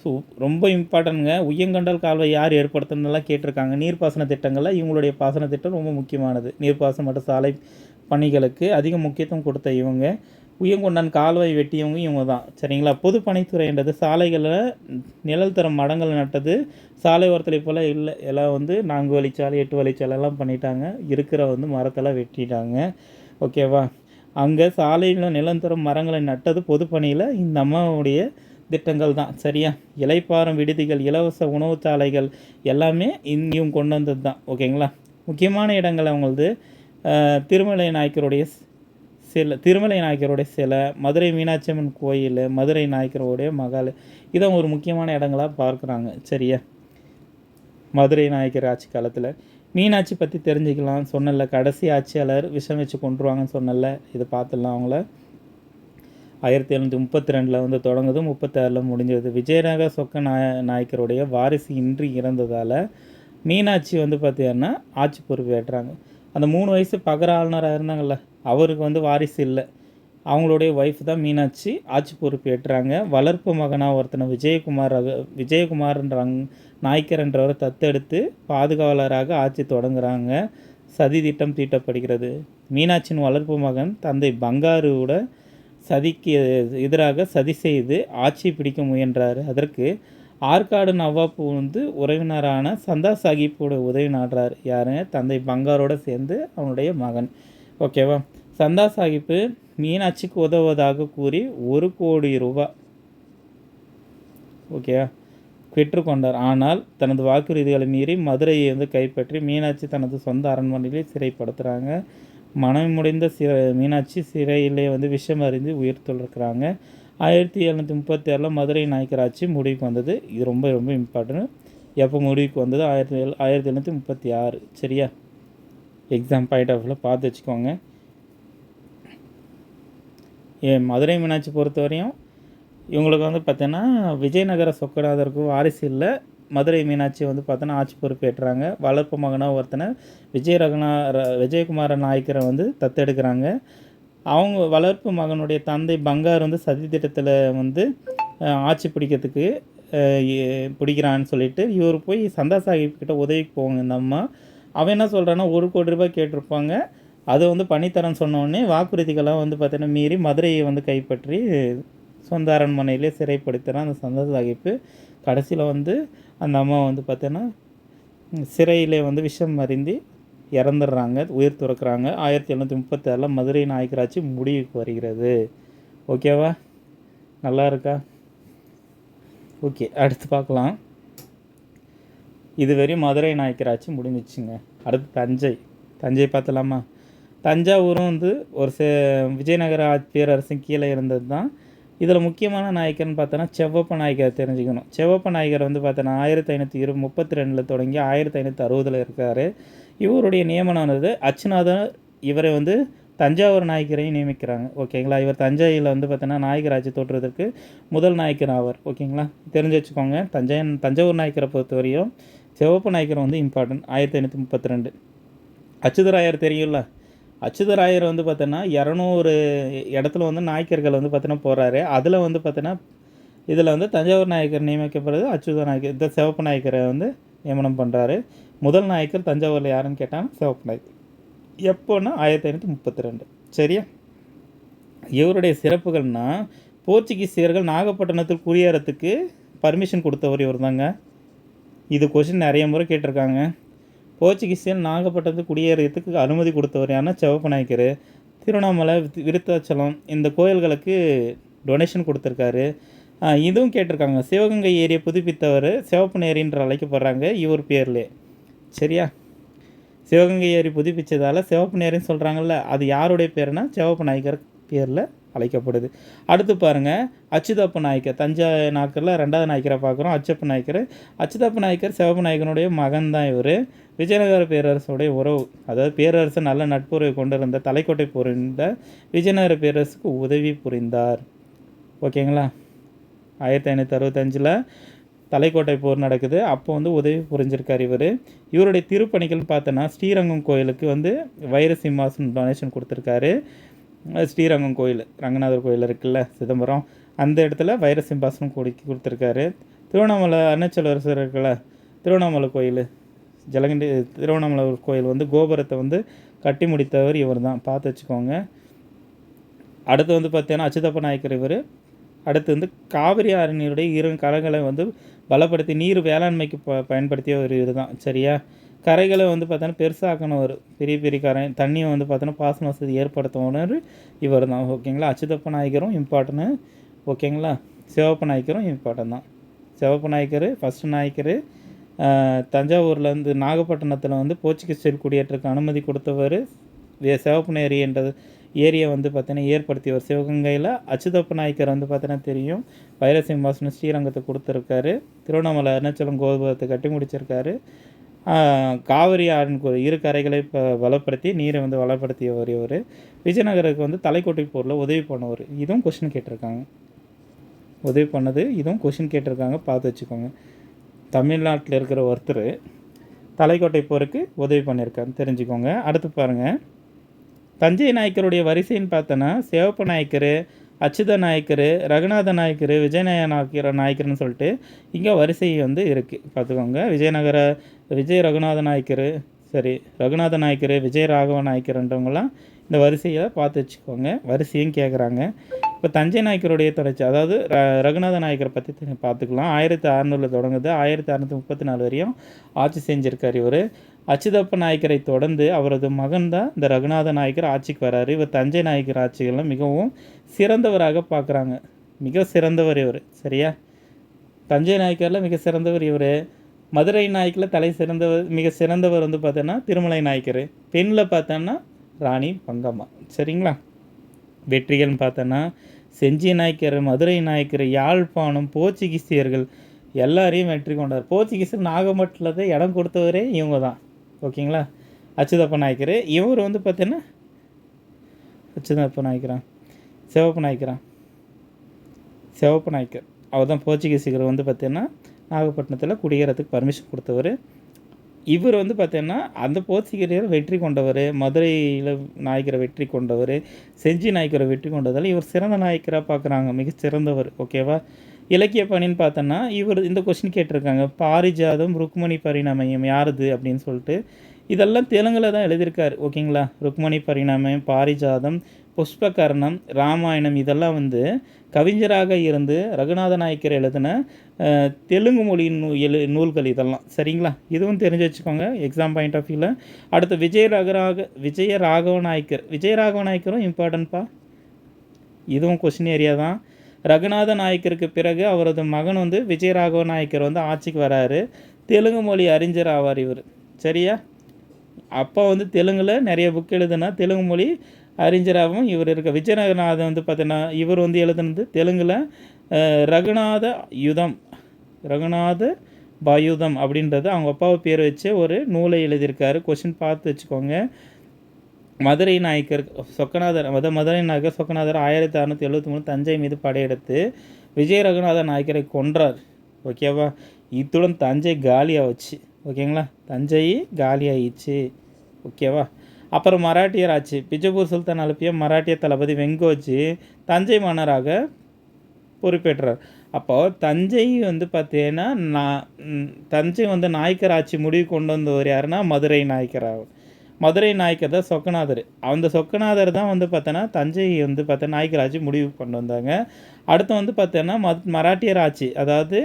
ஸோ ரொம்ப இம்பார்ட்டன்ட்ங்க. உய்யங்கொண்டான் கால்வாய் யார் ஏற்படுத்தினதெல்லாம் கேட்டிருக்காங்க. நீர்ப்பாசன திட்டங்களில் இவங்களுடைய பாசன திட்டம் ரொம்ப முக்கியமானது. நீர்ப்பாசனம் மற்றும் சாலை பணிகளுக்கு அதிக முக்கியத்துவம் கொடுத்த இவங்க. உய்யங்கொண்டான் கால்வாய் வெட்டியவங்க இவங்க தான். சரிங்களா? பொதுப்பணித்துறைன்றது சாலைகளில் நிழல் தரும் மரங்கள் நட்டது. சாலை ஓரத்தில் இப்போல்லாம் இல்லை, எல்லாம் 4 வழிச்சாலை 8 வழிச்சாலைலாம் பண்ணிட்டாங்க. இருக்கிற மரத்தெல்லாம் வெட்டிட்டாங்க. ஓகேவா? அங்கே சாலையில் நிலம் தரும் மரங்களை நட்டது பொதுப்பணியில் இந்த அம்மாவுடைய திட்டங்கள் தான். சரியா? இலைப்பாறும் விடுதிகள், இலவச உணவுச்சாலைகள் எல்லாமே இங்கேயும் கொண்டு வந்தது தான். ஓகேங்களா? முக்கியமான இடங்கள் அவங்களது திருமலை நாயக்கருடைய சிலை, மதுரை மீனாட்சி அம்மன் கோயில், மதுரை நாயக்கருடைய மகால், இதான் ஒரு முக்கியமான இடங்களாக பார்க்குறாங்க. சரியா? மதுரை நாயக்கர் ஆட்சி காலத்தில் மீனாட்சி பற்றி தெரிஞ்சுக்கலாம். சொன்னல கடைசி ஆட்சியாளர் விஷம் வச்சு கொண்டுருவாங்கன்னு சொன்னல, இதை பார்த்துடலாம். அவங்கள 1732 தொடங்குது, 36 முடிஞ்சது. விஜயநகர சொக்க நாயக்கருடைய வாரிசு இன்றி இறந்ததால் மீனாட்சி பார்த்தீங்கன்னா ஆட்சி பொறுப்பு ஏற்றாங்க. அந்த 3 வயசு பகர ஆளுநராக இருந்தாங்கள்ல, அவருக்கு வாரிசு இல்லை. அவங்களுடைய ஒய்ஃப் தான் மீனாட்சி ஆட்சி பொறுப்பு ஏற்றாங்க. வளர்ப்பு மகனாக ஒருத்தனை விஜயகுமார்ன்ற நாயக்கர்ன்றவரை தத்தெடுத்து பாதுகாவலராக ஆட்சி தொடங்குறாங்க. சதி திட்டம் தீட்டப்படுகிறது. மீனாட்சியின் வளர்ப்பு மகன் தந்தை பங்காருவோட சதிக்கு எதிராக சதி செய்து ஆட்சி பிடிக்க முயன்றார். அதற்கு ஆற்காடு நவாப் உறவினரான சந்தா சாஹிப்போட உதவி நாடுறார். யாருங்க? தந்தை பங்காரோடு சேர்ந்து அவனுடைய மகன். ஓகேவா? சந்தா சாஹிப்பு மீனாட்சிக்கு உதவுவதாக கூறி 1 கோடி ரூபாய் ஓகேவா பெற்றுக்கொண்டார். ஆனால் தனது வாக்குறுதிகளை மீறி மதுரையை கைப்பற்றி மீனாட்சி தனது சொந்த அரண்மனையிலே சிறைப்படுத்துகிறாங்க. மனம் முடிந்த மீனாட்சி சிறையிலே விஷம் அறிந்து உயிர் தொழிற்கிறாங்க. 1736 மதுரை நாயக்கர் ஆட்சி முடிவுக்கு வந்தது. இது ரொம்ப ரொம்ப இம்பார்ட்டன்ட். எப்போ முடிவுக்கு வந்தது? 1736. சரியா? எக்ஸாம் பாயிண்ட் ஆஃப் வியூவில் பார்த்து வச்சுக்கோங்க. மதுரை மீனாட்சி பொறுத்த வரையும் இவங்களுக்கு பார்த்தீங்கன்னா விஜயநகர சொக்கநாதருக்கு வாரிசு இல்லை. மதுரை மீனாட்சி பார்த்தோன்னா ஆட்சி பொறுப்பேற்றாங்க. வளர்ப்பு மகனாக ஒருத்தனை விஜயகுமார நாயக்கரை தத்தெடுக்கிறாங்க. அவங்க வளர்ப்பு மகனுடைய தந்தை பங்கார் சதி திட்டத்தில் ஆட்சி பிடிக்கிறதுக்கு பிடிக்கிறான்னு சொல்லிட்டு இவர் போய் சந்தா சாஹிப் கிட்ட உதவிக்கு போவாங்க. இந்த அம்மா அவன் என்ன சொல்கிறான்னா 1 கோடி ரூபாய் கேட்டிருப்பாங்க. அதை பண்ணித்தரேன்னு சொன்னோடனே வாக்குறுதிகளாம் பார்த்தீங்கன்னா மீறி மதுரையை கைப்பற்றி சொந்த அரண்மனையிலே சிறைப்படுத்துகிறான் அந்த சந்தா சாஹிப்பு. கடைசியில் அந்த அம்மா பார்த்தீங்கன்னா சிறையிலே விஷம் அறிந்து இறந்துடுறாங்க, உயிர் துறக்கிறாங்க. 1736 மதுரை நாயக்கராட்சி முடிவுக்கு வருகிறது. ஓகேவா? நல்லா இருக்கா? ஓகே, அடுத்து பார்க்கலாம். இதுவரையும் மதுரை நாயக்கராட்சி முடிஞ்சிச்சுங்க. அடுத்து தஞ்சை பார்த்தலாமா? தஞ்சாவூரும் ஒரு விஜயநகர பேரரசின் கீழே இருந்தது தான். இதில் முக்கியமான நாயக்கர்னு பார்த்தோன்னா செவ்வப்ப நாயக்கர் தெரிஞ்சுக்கணும். செவ்வப்ப நாயக்கர் பார்த்தோன்னா 1532 தொடங்கி 1560 இருக்கார். இவருடைய நியமனமானது அச்சுநாதன் இவரை தஞ்சாவூர் நாயக்கரையும் நியமிக்கிறாங்க. ஓகேங்களா? இவர் தஞ்சையில் பார்த்தோன்னா நாயக்கர் ஆட்சி தோற்றுவதற்கு முதல் நாயக்கர் ஆவார். ஓகேங்களா? தெரிஞ்சு வச்சுக்கோங்க. தஞ்சாவூர் நாயக்கரை பொறுத்தவரையும் செவ்வப்ப நாயக்கர் இம்பார்ட்டன்ட். 1532. அச்சுதராயர் தெரியும்ல. அச்சுதராயர் பார்த்தோன்னா 200 இடத்துல நாயக்கர்கள் பார்த்தோன்னா போகிறாரு. அதில் பார்த்தோன்னா இதில் தஞ்சாவூர் நாயக்கர் நியமிக்கப்படுறது அச்சுத நாயக்கர். இந்த சிவப்பு நாயக்கரை நியமனம் பண்ணுறாரு. முதல் நாயக்கர் தஞ்சாவூரில் யாருன்னு கேட்டால் சிவப்பு நாயக்கர். எப்போன்னா 1532. சரியா? இவருடைய சிறப்புகள்னால் போர்ச்சுகீசியர்கள் நாகப்பட்டினத்தில் குடியேறத்துக்கு பர்மிஷன் கொடுத்தவர் இவர் தாங்க. இது கொஷின் நிறைய முறை கேட்டிருக்காங்க. போர்ச்சுகீசியர் நாகப்பட்டினத்துக்கு குடியேறத்துக்கு அனுமதி கொடுத்தவர் யாருன்னா சிவப்பு நாயக்கர். திருவண்ணாமலை, விருத்தாச்சலம் இந்த கோயில்களுக்கு டொனேஷன் கொடுத்துருக்காரு. இதுவும் கேட்டிருக்காங்க. சிவகங்கை ஏரியை புதுப்பித்தவர் சிவப்பு நேரின்ற அழைக்கப்படுறாங்க இவர் பேர்லே. சரியா? சிவகங்கை ஏரி புதுப்பித்ததால் சிவப்பு நேரின்னு சொல்கிறாங்கல்ல, அது யாருடைய பேருனா சிவப்பு நாயக்கர் பேரில் அழைக்கப்படுது. அடுத்து பாருங்கள், அச்சுதப்ப நாயக்கர். தஞ்சை நாயக்கரில் 2வது நாயக்கரை பார்க்குறோம். அச்சுதப்ப நாயக்கர் சிவப்பு நாயக்கனுடைய மகன் தான் இவர். விஜயநகர பேரரசுடைய உறவு, அதாவது பேரரசு நல்ல நட்புறவை கொண்டிருந்த தலைக்கோட்டை புரிந்த விஜயநகர பேரரசுக்கு உதவி புரிந்தார். ஓகேங்களா? 1565 தலைக்கோட்டை போர் நடக்குது. அப்போ உதவி புரிஞ்சிருக்கார் இவர். இவருடைய திருப்பணிகள்னு பார்த்தோன்னா ஸ்ரீரங்கம் கோயிலுக்கு வைர சிம்மாசனம் டொனேஷன் கொடுத்துருக்காரு. ஸ்ரீரங்கம் கோயில், ரங்கநாதர் கோயில் இருக்குல்ல சிதம்பரம், அந்த இடத்துல வைர சிம்மாசனம் கொடுத்துருக்காரு. திருவண்ணாமலை அருணாச்சலேஸ்வரர் இருக்குல்ல, திருவண்ணாமலை கோயில், திருவண்ணாமலை கோயில் கோபுரத்தை கட்டி முடித்தவர் இவர் தான், பார்த்து வச்சுக்கோங்க. அடுத்து வந்து பார்த்தீங்கன்னா அச்சுதப்ப நாயக்கர் இவர். அடுத்து வந்து காவிரி ஆறுநீருடைய இரு கரைகளை வந்து பலப்படுத்தி நீர் வேளாண்மைக்கு பயன்படுத்தியவர் இவர் தான். சரியா? கரைகளை வந்து பார்த்தோன்னா பெருசாக்கணும், பெரிய பெரிய கரை தண்ணியை வந்து பார்த்தோன்னா பாசன வசதி ஏற்படுத்தணும் இவர் தான். ஓகேங்களா? அச்சுதப்ப நாயக்கரும் இம்பார்ட்டனு. ஓகேங்களா? சிவப்ப நாயக்கரும் இம்பார்ட்டன் தான். சிவப்ப நாயக்கர் ஃபஸ்ட்டு நாயக்கர் தஞ்சாவூரில் வந்து நாகப்பட்டினத்தில் வந்து போர்ச்சுகீசியர் குடியேற்றக்கு அனுமதி கொடுத்தவர். சிவப்பு ஏரி என்றது ஏரியை வந்து பார்த்தீங்கன்னா ஏற்படுத்தியவர். சிவகங்கையில் அச்சுதப்ப நாயக்கர் வந்து பார்த்தீங்கன்னா தெரியும், வைரசிம்மாசனம் ஸ்ரீரங்கத்தை கொடுத்துருக்காரு. திருவண்ணாமலை அருணாச்சலம் கோபுரத்தை கட்டி முடிச்சிருக்காரு. காவிரி ஆறின் இரு கரைகளை வளப்படுத்தி நீரை வந்து வளப்படுத்தியவர் இவர். விஜயநகருக்கு வந்து தலைக்கோட்டை போரில் உதவி பண்ணவர். இதுவும் கொஷின் கேட்டிருக்காங்க. உதவி பண்ணது இதுவும் கொஷின் கேட்டிருக்காங்க, பார்த்து வச்சுக்கோங்க. தமிழ்நாட்டில் இருக்கிற ஒருத்தர் தலைக்கோட்டை போருக்கு உதவி பண்ணியிருக்காருன்னு தெரிஞ்சுக்கோங்க. அடுத்து பாருங்கள், தஞ்சை நாயக்கருடைய வரிசைன்னு பார்த்தோன்னா சிவப்ப நாயக்கர், அச்சுத நாயக்கர், ரகுநாத நாயக்கர், நாயக்கர்னு சொல்லிட்டு இங்கே வரிசை வந்து இருக்குது, பார்த்துக்கோங்க. விஜய ரகுநாத நாயக்கர், ரகுநாத நாயக்கர், விஜய ராகவ நாயக்கர்ன்றவங்களாம் இந்த வரிசையை பார்த்து வச்சுக்கோங்க. வரிசையும் கேட்குறாங்க. இப்போ தஞ்சை நாயக்கருடைய தொடர்ச்சி, அதாவது ரகுநாத நாயக்கரை பற்றி பார்த்துக்கலாம். 1600 தொடங்குது, 1634 வரையும் ஆட்சி செஞ்சுருக்கார் இவர். அச்சுதப்ப நாயக்கரை தொடர்ந்து அவரது மகன் தான் இந்த ரகுநாத நாயக்கர் ஆட்சிக்கு வராரு. இவர் தஞ்சை நாயக்கர் ஆட்சிகளில் மிகவும் சிறந்தவராக பார்க்குறாங்க. மிக சிறந்தவர் இவர். சரியா? தஞ்சை நாயக்கரில் மிக சிறந்தவர் இவர். மதுரை நாயக்கில் மிக சிறந்தவர் வந்து பார்த்தோன்னா திருமலை நாயக்கர். பெண்ணில் பார்த்தோன்னா ராணி பங்கம்மா. சரிங்களா? வெற்றிகள்னு பார்த்தோன்னா செஞ்சி நாயக்கர், மதுரை நாயக்கர், யாழ்ப்பாணம், போர்ச்சுகீசியர்கள் எல்லாரையும் வெற்றி கொண்டார். போர்ச்சுகீசர் நாகப்பட்டினத்தை இடம் கொடுத்தவரே இவங்க தான். ஓகேங்களா? அச்சுதப்ப நாயக்கர். இவர் வந்து பார்த்தீங்கன்னா அச்சுதப்ப நாயக்கரா சிவப்பு நாயக்கர் அவர் தான் போர்ச்சுகீசியர் வந்து பார்த்தீங்கன்னா நாகப்பட்டினத்தில் குடியேறதுக்கு பர்மிஷன் கொடுத்தவர். இவர் வந்து பார்த்தீங்கன்னா அந்த போர்ச்சுகீசியரை வெற்றி கொண்டவர், மதுரையில் நாயக்கரை வெற்றி கொண்டவர், செஞ்சி நாயக்கரை வெற்றி கொண்டதால் இவர் சிறந்த நாயக்கராக பார்க்குறாங்க, மிக சிறந்தவர். ஓகேவா? இலக்கிய பணின்னு பார்த்தோன்னா இவர் இந்த கொஸ்டின் கேட்டிருக்காங்க, பாரிஜாதம் ருக்மணி பரிணாமயம் யாருது அப்படின்னு சொல்லிட்டு. இதெல்லாம் தெலுங்கில் தான் எழுதியிருக்காரு. ஓகேங்களா? ருக்மணி பரிணாமயம், பாரிஜாதம், புஷ்பகர்ணம், ராமாயணம் இதெல்லாம் வந்து கவிஞராக இருந்து ரகுநாத நாயக்கர் எழுதின தெலுங்கு மொழியின் நூல்கள் இதெல்லாம். சரிங்களா? இதுவும் தெரிஞ்சு வச்சுக்கோங்க எக்ஸாம் பாயிண்ட் ஆஃப் வியூவில். அடுத்து விஜய ராகவ நாயக்கரும் இம்பார்ட்டன்ட்பா. இதுவும் கொஸ்டின் ஏரியா தான். ரகுநாத நாயக்கருக்கு பிறகு அவரது மகன் வந்து விஜயராகவ நாயக்கர் வந்து ஆட்சிக்கு வராரு. தெலுங்கு மொழி அறிஞர் ஆவார் இவர். சரியா? அப்போ வந்து தெலுங்கில் நிறைய புக் எழுதுனா தெலுங்கு மொழி அறிஞராகவும் இவர் இருக்க. விஜயநாதன் வந்து பார்த்தீங்கன்னா இவர் வந்து எழுதுனது தெலுங்கில் ரகுநாத பாயுதம் அப்படின்றது அவங்க அப்பாவை பேர் வச்சு ஒரு நூலை எழுதியிருக்காரு. கொஸ்டின் பார்த்து வச்சுக்கோங்க. மதுரை நாயக்கர் சொக்கநாதர் 1673 தஞ்சை மீது படையெடுத்து விஜய ரகுநாத நாயக்கரை கொன்றார். ஓகேவா? இத்துடன் தஞ்சை காலியாகிச்சு. ஓகேங்களா? தஞ்சை காலியாகிடுச்சு. ஓகேவா? அப்புறம் மராட்டியர் ஆட்சி. பிஜப்பூர் சுல்தான் அனுப்பிய மராட்டிய தளபதி வெங்கோஜி தஞ்சை மன்னராக பொறுப்பேற்றார். அப்போது தஞ்சை வந்து பார்த்தீங்கன்னா தஞ்சை வந்து நாயக்கர் ஆட்சி முடிவு கொண்டு வந்தவர் யாருன்னா மதுரை நாயக்கராகும். மதுரை நாயக்கர் தான் சொக்கநாதர். அந்த சொக்கநாதர் தான் வந்து பார்த்தோன்னா தஞ்சை வந்து பார்த்தோன்னா நாயக்கர் ஆட்சி முடிவு கொண்டு வந்தாங்க. அடுத்து வந்து பார்த்தோன்னா மராட்டியர் ஆட்சி, அதாவது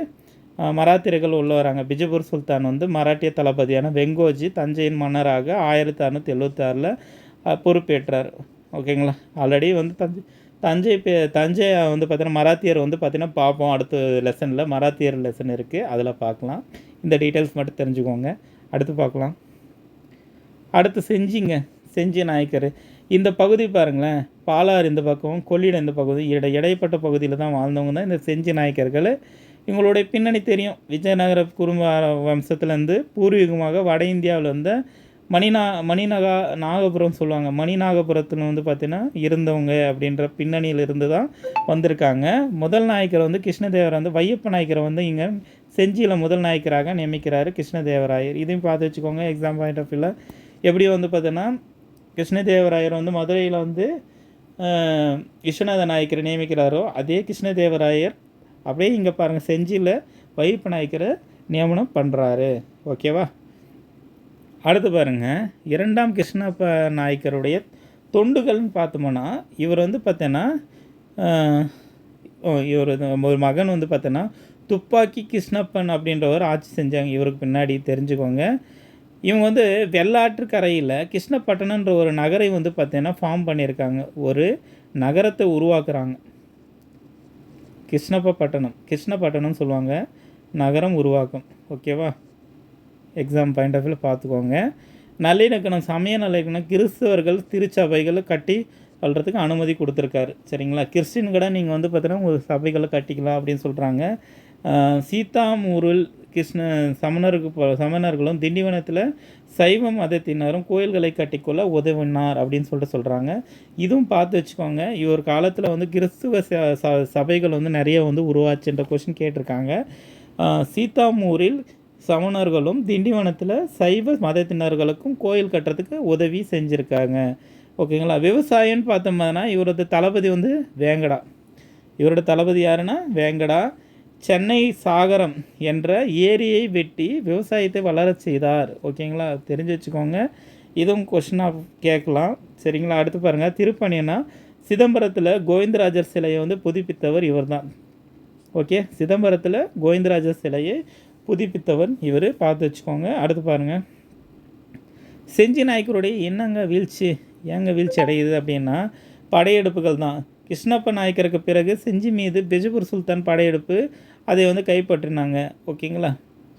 மராத்தியர்கள் உள்ள வராங்க. பிஜப்பூர் சுல்தான் வந்து மராட்டிய தளபதியான வெங்கோஜி தஞ்சையின் மன்னராக 1676 பொறுப்பேற்றார். ஓகேங்களா? ஆல்ரெடி வந்து தஞ்சை வந்து பார்த்தீங்கன்னா மராத்தியர் வந்து பார்த்தீங்கன்னா பார்ப்போம் அடுத்த லெசனில். மராத்தியர் லெசன் இருக்குது, அதில் பார்க்கலாம். இந்த டீட்டெயில்ஸ் மட்டும் தெரிஞ்சுக்கோங்க. அடுத்து பார்க்கலாம். அடுத்து செஞ்சி நாயக்கர். இந்த பகுதி பாருங்களேன், பாலாறு இந்த பக்கம், கொள்ளிடம் இந்த பகுதி, இடைப்பட்ட பகுதியில் தான் வாழ்ந்தவங்க தான் இந்த செஞ்சி நாயக்கர்கள். இவங்களுடைய பின்னணி தெரியும். விஜயநகர குடும்ப வம்சத்துலேருந்து பூர்வீகமாக வட இந்தியாவில் வந்து நாகபுரம் சொல்லுவாங்க. மணிநாகபுரத்தில் வந்து பார்த்திங்கன்னா இருந்தவங்க அப்படின்ற பின்னணியில் இருந்து தான் வந்திருக்காங்க. முதல் நாயக்கர் வந்து கிருஷ்ணதேவராயர் வந்து வையப்ப நாயக்கரை வந்து இங்கே செஞ்சியில் முதல் நாயக்கராக நியமிக்கிறார் கிருஷ்ணதேவராயர். இதையும் பார்த்து வச்சுக்கோங்க எக்ஸாம் பாயிண்ட் ஆஃப் வியூவில். எப்படி வந்து பார்த்தீங்கன்னா கிருஷ்ணதேவராயர் வந்து மதுரையில் வந்து விஸ்வநாத நாயக்கரை நியமிக்கிறாரோ அதே கிருஷ்ணதேவராயர் அப்படியே இங்கே பாருங்கள் செஞ்சியில் வையப்ப நாயக்கரை நியமனம் பண்ணுறாரு. ஓகேவா? அடுத்து பாருங்கள், 2ஆம் கிருஷ்ணப்ப நாயக்கருடைய தொண்டுகள்னு பார்த்தோம்னா, இவர் வந்து பார்த்தீங்கன்னா இவர் ஒரு மகன் வந்து பார்த்தோன்னா துப்பாக்கி கிருஷ்ணப்பன் அப்படின்றவர் ஆட்சி செஞ்சாங்க இவருக்கு பின்னாடி, தெரிஞ்சுக்கோங்க. இவங்க வந்து வெள்ளாற்றுக்கரையில் கிருஷ்ணப்பட்டணன்ற ஒரு நகரை வந்து பார்த்தீங்கன்னா ஃபார்ம் பண்ணியிருக்காங்க. ஒரு நகரத்தை உருவாக்குறாங்க. கிருஷ்ணப்பட்டணம் சொல்லுவாங்க, நகரம் உருவாக்கம். ஓகேவா? எக்ஸாம் பாயிண்ட் ஆஃப் வியூவில் பார்த்துக்கோங்க. நல்லிணக்கணம், சமய நல்லிணக்கணம், கிறிஸ்தவர்கள் திருச்சபைகளை கட்டி வளர்கிறதுக்கு அனுமதி கொடுத்துருக்காரு. சரிங்களா? கிறிஸ்டின் கூட நீங்கள் வந்து பார்த்தீங்கன்னா ஒரு சபைகளை கட்டிக்கலாம் அப்படின்னு சொல்கிறாங்க. சீத்தாமூரில் சமணர்களும் திண்டிவனத்தில் சைவ மதத்தினரும் கோயில்களை கட்டிக்கொள்ள உதவினார் அப்படின்னு சொல்கிறாங்க. இதுவும் பார்த்து வச்சுக்கோங்க. இவர் காலத்தில் வந்து கிறிஸ்துவ சபைகள் வந்து நிறைய வந்து உருவாச்சுன்ற கொஷின் கேட்டிருக்காங்க. சீத்தாமூரில் சமணர்களும் திண்டிவனத்தில் சைவ மதத்தினர்களுக்கும் கோயில் கட்டுறதுக்கு உதவி செஞ்சுருக்காங்க. ஓகேங்களா? விவசாயம்னு பார்த்தோம்னா இவரது தளபதி வந்து வேங்கடா. இவரோட தளபதி யாருன்னா வேங்கடா. சென்னை சாகரம் என்ற ஏரியை வெட்டி விவசாயத்தை வளரச் செய்தார். ஓகேங்களா? தெரிஞ்சு வச்சுக்கோங்க. இதுவும் கொஷினாக கேட்கலாம். சரிங்களா? அடுத்து பாருங்கள், திருப்பணினா சிதம்பரத்தில் கோவிந்தராஜர் சிலையை வந்து புதுப்பித்தவர் இவர் தான். ஓகே, சிதம்பரத்தில் கோவிந்தராஜர் சிலையை புதுப்பித்தவர் இவர், பார்த்து வச்சுக்கோங்க. அடுத்து பாருங்கள், செஞ்சி நாயக்கருடைய என்னங்க வீழ்ச்சி, ஏங்க வீழ்ச்சி அடையுது அப்படின்னா படையெடுப்புகள் தான். கிருஷ்ணப்ப நாயக்கருக்கு பிறகு செஞ்சி மீது பெஜப்பூர் சுல்தான் படையெடுப்பு, அதை வந்து கைப்பற்றினாங்க. ஓகேங்களா?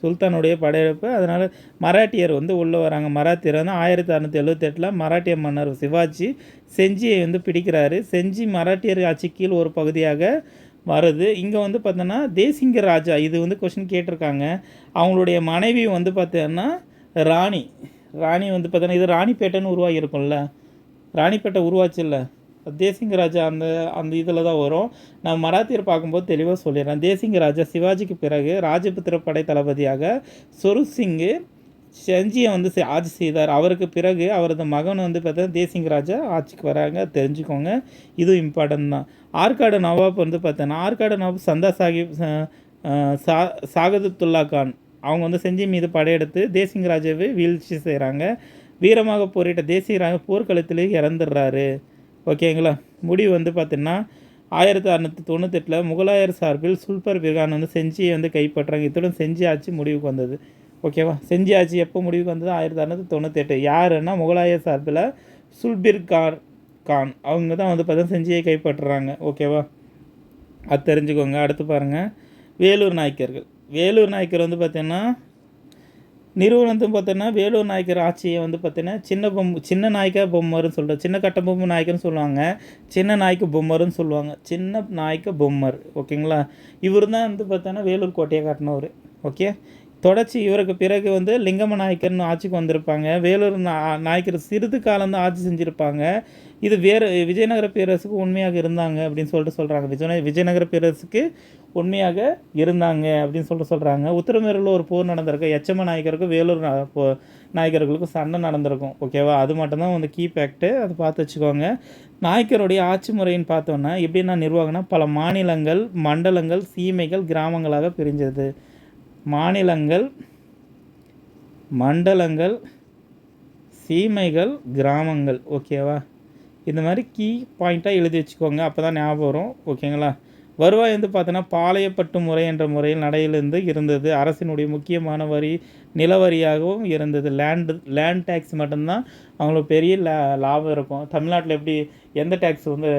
சுல்தானுடைய படையெடுப்பு, அதனால் மராட்டியர் வந்து உள்ளே வராங்க. மராத்தியர் வந்து 1678 மராட்டிய மன்னர் சிவாஜி செஞ்சியை வந்து பிடிக்கிறாரு. செஞ்சி மராட்டியர் ஆட்சி கீழ் ஒரு பகுதியாக வருது. இங்கே வந்து பார்த்தோன்னா தேசிங்க ராஜா, இது வந்து கொஷின் கேட்டிருக்காங்க. அவங்களுடைய மனைவி வந்து பார்த்தோன்னா ராணி வந்து பார்த்தோன்னா, இது ராணிப்பேட்டைன்னு உருவாகி இருக்கும்ல, ராணிப்பேட்டை உருவாச்சு இல்லை, தேசிங்க ராஜா அந்த இதில் தான் வரும். நான் மராத்தியர் பார்க்கும்போது தெளிவாக சொல்லிடுறேன். தேசிங்க ராஜா சிவாஜிக்கு பிறகு ராஜபுத்திர படை தளபதியாக சொருப் சிங்கு செஞ்சியை வந்து ஆட்சி செய்தார். அவருக்கு பிறகு அவரது மகன் வந்து பார்த்தா தேசிங்க ராஜா ஆட்சிக்கு வராங்க, தெரிஞ்சுக்கோங்க. இதுவும் இம்பார்ட்டன்ட் தான். ஆற்காடு நவாப் வந்து பார்த்தோன்னா, ஆற்காடு நவாப் சந்தா சாஹிப் சாகதுத்துல்லா கான் அவங்க வந்து செஞ்சி மீது படையெடுத்து தேசிங்க ராஜாவை வீழ்ச்சி செய்கிறாங்க. வீரமாக போரிட்ட தேசிய ராஜா போர்க்களத்திலே இறந்துடுறாரு. ஓகேங்களா? முடிவு வந்து பார்த்திங்கன்னா 1698 முகலாயர் சார்பில் சுல்பர் பிர்கான் வந்து செஞ்சியை வந்து கைப்பற்றாங்க. இத்துடன் செஞ்சி ஆட்சி முடிவுக்கு வந்தது. ஓகேவா? செஞ்சி ஆட்சி எப்போ முடிவுக்கு வந்தது? 1698. யாருன்னா முகலாயர் சார்பில் சுல்பிர் கான் அவங்க தான் வந்து பார்த்தீங்கன்னா செஞ்சியை கைப்பற்றுறாங்க. ஓகேவா? அது தெரிஞ்சுக்கோங்க. அடுத்து பாருங்கள், வேலூர் நாயக்கர் வந்து பார்த்திங்கன்னா நிறுவனத்தும் பார்த்தோன்னா வேலூர் நாயக்கர் ஆட்சியை வந்து பார்த்தீங்கன்னா சின்ன நாயக்கா பொம்மர்னு சொல்கிறார். சின்ன கட்ட பொம்மை நாயக்கர்னு சொல்லுவாங்க, சின்ன நாய்க்கு பொம்மர்னு சொல்லுவாங்க. சின்ன நாய்க்கு பொம்மர். ஓகேங்களா? இவர் தான் வந்து பார்த்தோன்னா வேலூர் கோட்டையை காட்டினவர். ஓகே, தொடர்ச்சி இவருக்கு பிறகு வந்து லிங்கம நாயக்கர்னு ஆட்சிக்கு வந்திருப்பாங்க. வேலூர் நாயக்கர் சிறிது காலம் தான் ஆட்சி செஞ்சுருப்பாங்க. இது வேறு விஜயநகர பேரரசுக்கு உண்மையாக இருந்தாங்க அப்படின்னு சொல்கிறாங்க. விஜயநகர பேரரசுக்கு உண்மையாக இருந்தாங்க அப்படின்னு சொல்கிறாங்க. உத்தரமேரூரில் ஒரு போர் நடந்திருக்கு. எச்சம நாயக்கருக்கும் வேலூர் நாயக்கர்களுக்கும் சண்டை நடந்திருக்கும். ஓகேவா? அது மட்டும்தான் வந்து கீ ஃபேக்ட்டு, அதை பார்த்து வச்சுக்கோங்க. நாயக்கருடைய ஆட்சி முறைன்னு பார்த்தோன்னா எப்படின்னா நிர்வாகம்னா பல மாநிலங்கள், மண்டலங்கள், சீமைகள், கிராமங்களாக பிரிஞ்சது. மாநிலங்கள், மண்டலங்கள், சீமைகள், கிராமங்கள். ஓகேவா? இந்த மாதிரி கீ பாயிண்ட்டாக எழுதி வச்சுக்கோங்க, அப்போ தான் ஞாபகம் வரும். ஓகேங்களா? வருவாய் வந்து பார்த்தோன்னா பாளையப்பட்டு முறை என்ற முறையில் நடையிலிருந்து இருந்தது. அரசினுடைய முக்கியமான வரி நிலவரியாகவும் இருந்தது. லேண்ட் டேக்ஸ் மட்டும்தான் அவங்களுக்கு பெரிய லாபம் இருக்கும். தமிழ்நாட்டில் எப்படி எந்த டேக்ஸ் வந்து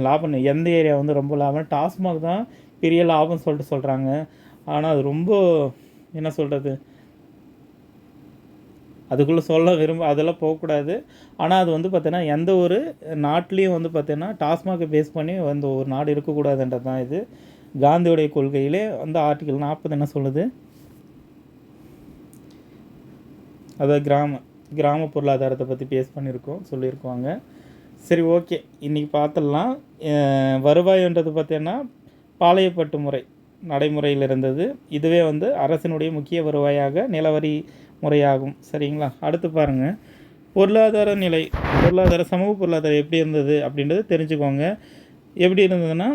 லாபம், எந்த ஏரியா வந்து ரொம்ப லாபம், டாஸ்மாக் தான் பெரிய லாபம் சொல்கிறாங்க. ஆனால் அது ரொம்ப என்ன சொல்கிறது, அதுக்குள்ளே அதெல்லாம் போகக்கூடாது. ஆனால் அது வந்து பார்த்தீங்கன்னா எந்த ஒரு நாட்டிலையும் வந்து பார்த்தீங்கன்னா டாஸ்மாகை பேஸ் பண்ணி அந்த ஒரு நாடு இருக்கக்கூடாதுன்றது தான் இது காந்தியுடைய கொள்கையிலே வந்து ஆர்டிகல் 40 என்ன சொல்லுது, அதாவது கிராம பொருளாதாரத்தை பற்றி பேஸ் சொல்லியிருக்குவாங்க. சரி, ஓகே, இன்றைக்கி பார்த்துடலாம். வருவாய்ன்றது பார்த்தீங்கன்னா பாளையப்பட்டு முறை நடைமுறையில் இருந்தது. இதுவே வந்து அரசினுடைய முக்கிய வருவாயாக நிலவரி முறையாகும். சரிங்களா? அடுத்து பாருங்கள், சமூக பொருளாதாரம் எப்படி இருந்தது அப்படின்றது தெரிஞ்சுக்கோங்க. எப்படி இருந்ததுன்னா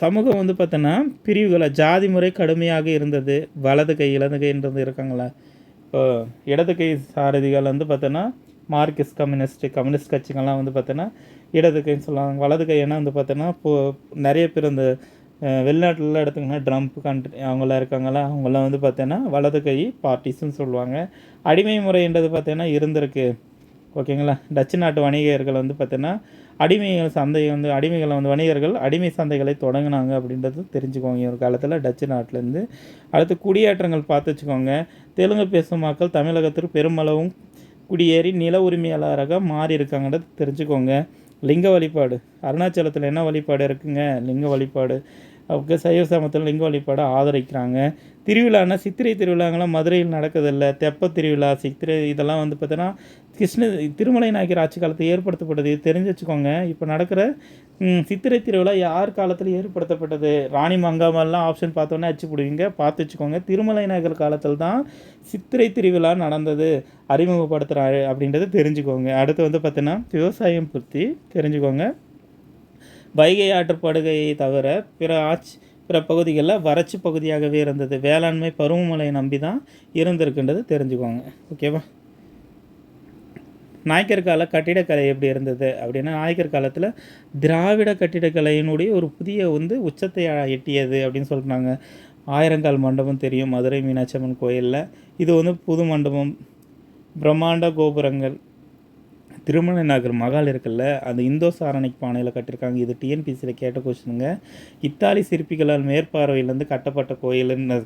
சமூகம் வந்து பார்த்தோன்னா பிரிவுகளை ஜாதி முறை கடுமையாக இருந்தது. வலது கை இடது கைன்றது இருக்காங்களா, இடது கை சாரதிகள் வந்து பார்த்தோன்னா மார்க்சிஸ்ட் கம்யூனிஸ்ட் கட்சிகள்லாம் வந்து பார்த்தோன்னா இடது கைன்னு சொல்லுவாங்க. வலது கைன்னா வந்து பார்த்தோன்னா நிறைய பேர் இந்த வெளிநாட்டிலலாம் எடுத்துக்கினா ட்ரம்ப் கண்ட்ரி அவங்களாம் இருக்காங்களா, அவங்களாம் வந்து பார்த்தோன்னா வலது கை பார்ட்டிஸ்ன்னு சொல்லுவாங்க. அடிமை முறைன்றது பார்த்தோன்னா இருந்திருக்கு. ஓகேங்களா. டச்சு நாட்டு வணிகர்கள் வந்து பார்த்தோன்னா அடிமைகளை வந்து வணிகர்கள் அடிமை சந்தைகளை தொடங்கினாங்க அப்படின்றது தெரிஞ்சுக்கோங்க ஒரு காலத்தில் டச்சு நாட்டிலேருந்து. அடுத்து குடியேற்றங்கள் பார்த்து வச்சுக்கோங்க. தெலுங்கு பேசும் மக்கள் தமிழகத்திற்கு பெருமளவும் குடியேறி நில உரிமையாளராக மாறி இருக்காங்கன்றது தெரிஞ்சுக்கோங்க. லிங்க வழிபாடு அருணாச்சலத்தில் என்ன வழிபாடு இருக்குங்க? லிங்க வழிபாடு. அவங்க சைவ சமத்தில் லிங்க வழிபாடு ஆதரிக்கிறாங்க. திருவிழான்னா சித்திரை திருவிழாங்களாம் மதுரையில் நடக்குதில்ல. தெப்ப திருவிழா சித்திரை இதெல்லாம் வந்து பார்த்தோன்னா திருமலை நாயக்கர் ஆட்சி காலத்தில் ஏற்படுத்தப்பட்டது. இது தெரிஞ்சு வச்சுக்கோங்க. இப்போ நடக்கிற சித்திரை திருவிழா யார் காலத்தில் ஏற்படுத்தப்பட்டது? ராணி மங்காமெல்லாம் ஆப்ஷன் பார்த்தோன்னே அச்சு போடுவீங்க, பார்த்து வச்சுக்கோங்க. திருமலை நாயக்கர் காலத்தில் தான் சித்திரை திருவிழா நடந்தது, அறிமுகப்படுத்துகிறாரு அப்படின்றது தெரிஞ்சுக்கோங்க. அடுத்து வந்து பார்த்தீங்கன்னா விவசாயம் பற்றி தெரிஞ்சுக்கோங்க. வைகை ஆற்றுப்படுகையை தவிர பிற பகுதிகளில் வறட்சி பகுதியாகவே இருந்தது. வேளாண்மை பருவமழையை நம்பி தான் இருந்திருக்குன்றது தெரிஞ்சுக்கோங்க. ஓகேவா. நாயக்கர் கால கட்டிடக்கலை எப்படி இருந்தது அப்படின்னா, நாயக்கர் காலத்தில் திராவிட கட்டிடக்கலையினுடைய ஒரு புதிய உச்சத்தை எட்டியது அப்படின்னு சொல்கிறாங்க. ஆயிரங்கால் மண்டபம் தெரியும் மதுரை மீனாட்சி அம்மன் கோயிலில். இது புது மண்டபம், பிரம்மாண்ட கோபுரங்கள். திருமலை நகர் மகால் இருக்குல்ல, அந்த இந்தோ சாரணிக் பானையில் கட்டியிருக்காங்க. இது டிஎன்பிசியில் கேட்ட கொஸ்டினுங்க. இத்தாலி சிற்பிகளால் மேற்பார்வையிலேருந்து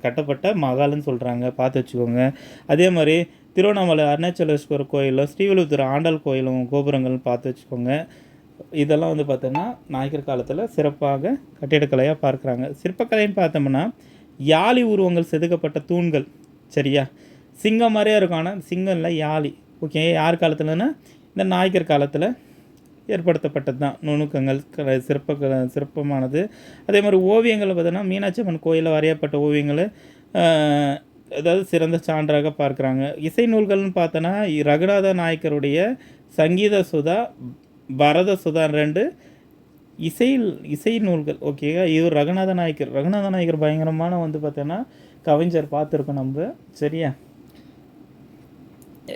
கட்டப்பட்ட மகால்னு சொல்கிறாங்க, பார்த்து வச்சுக்கோங்க. அதே மாதிரி திருவண்ணாமலை அருணாச்சலேஸ்வரர் கோயிலும் ஸ்ரீவில்லிபுத்தூர் ஆண்டாள் கோயிலும் கோபுரங்கள்னு பார்த்து வச்சுக்கோங்க. இதெல்லாம் வந்து பார்த்தோன்னா நாயக்கர் காலத்தில் சிறப்பாக கட்டிடக்கலையாக பார்க்குறாங்க. சிற்பக்கலைன்னு பார்த்தோம்னா யாழி உருவங்கள் செதுக்கப்பட்ட தூண்கள். சரியா, சிங்கம் மாதிரியே இருக்கும், ஆனால் சிங்கம் இல்லை, யாழி. ஓகே, யார் காலத்துலன்னா இந்த நாயக்கர் காலத்தில் ஏற்படுத்தப்பட்டது தான் நுணுக்கங்கள் சிற்பமானது. அதே மாதிரி ஓவியங்களை பார்த்தோன்னா மீனாட்சி அம்மன் கோயிலில் வரையப்பட்ட ஓவியங்கள் அதாவது சிறந்த சான்றாக பார்க்குறாங்க. இசை நூல்கள்னு பார்த்தோன்னா ரகுநாத நாயக்கருடைய சங்கீத சுதா, பரத சுதா 2 இசை நூல்கள். ஓகேவா. இது ரகுநாத நாயக்கர் பயங்கரமான பார்த்தோன்னா கவிஞர் பார்த்துருக்கோம் நம்ம. சரியா,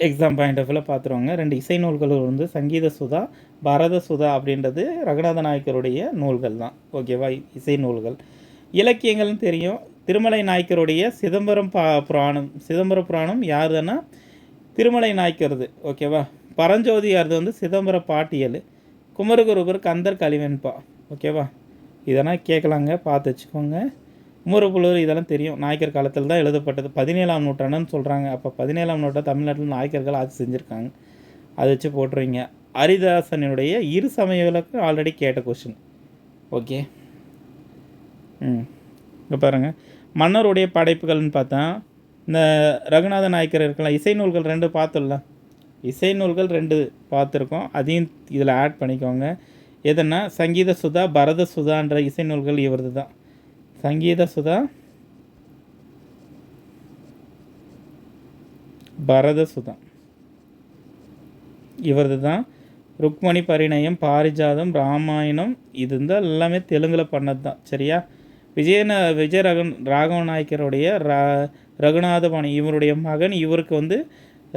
எக்ஸாம் பாயிண்ட் ஆஃப் வியூவில் பார்த்துருவாங்க. 2 இசை நூல்கள் சங்கீத சுதா, பரத சுதா அப்படின்றது ரகுநாத நாயக்கருடைய நூல்கள் தான். ஓகேவா, இசை நூல்கள். இலக்கியங்கள்னு தெரியும். திருமலை நாயக்கருடைய சிதம்பர புராணம் யாருதுன்னா திருமலை நாயக்கருது. ஓகேவா. பரஞ்சோதியாரது சிதம்பர பாட்டியல். குமரகுருபர் கந்தர் கலிவெண்பா. ஓகேவா, இதெல்லாம் கேட்கலாங்க, பார்த்து வச்சுக்கோங்க. குமரகுருபர் இதெல்லாம் தெரியும். நாயக்கர் காலத்தில் தான் எழுதப்பட்டது. 17ஆம் நூற்றாண்டுன்னு சொல்கிறாங்க. அப்போ 17ஆம் நூற்றாண்டு தமிழ்நாட்டில் நாயக்கர்கள் ஆட்சி செஞ்சுருக்காங்க. அதை வச்சு போட்டுருவீங்க. ஹரிதாசனுடைய இரு சமய விளக்கு ஆல்ரெடி கேட்ட கொஸ்டின். ஓகே. இங்கே பாருங்கள், மன்னருடைய படைப்புகள்னு பார்த்தா இந்த ரகுநாத நாயக்கர் இருக்கலாம். இசை நூல்கள் 2 பார்த்துடலாம். இசை நூல்கள் 2 பார்த்துருக்கோம், அதையும் இதில் ஆட் பண்ணிக்கோங்க. எதுனா சங்கீத சுதா, பரத சுதான்ற இசை நூல்கள் இவரது தான். சங்கீத சுதா, பரத சுதா இவரது தான். ருக்மணி பரிணயம், பாரிஜாதம், ராமாயணம் இது இருந்தால் எல்லாமே தெலுங்கில் பண்ணது தான். சரியா. விஜய ராகவ நாயக்கருடைய ரகுநாதபாணி இவருடைய மகன். இவருக்கு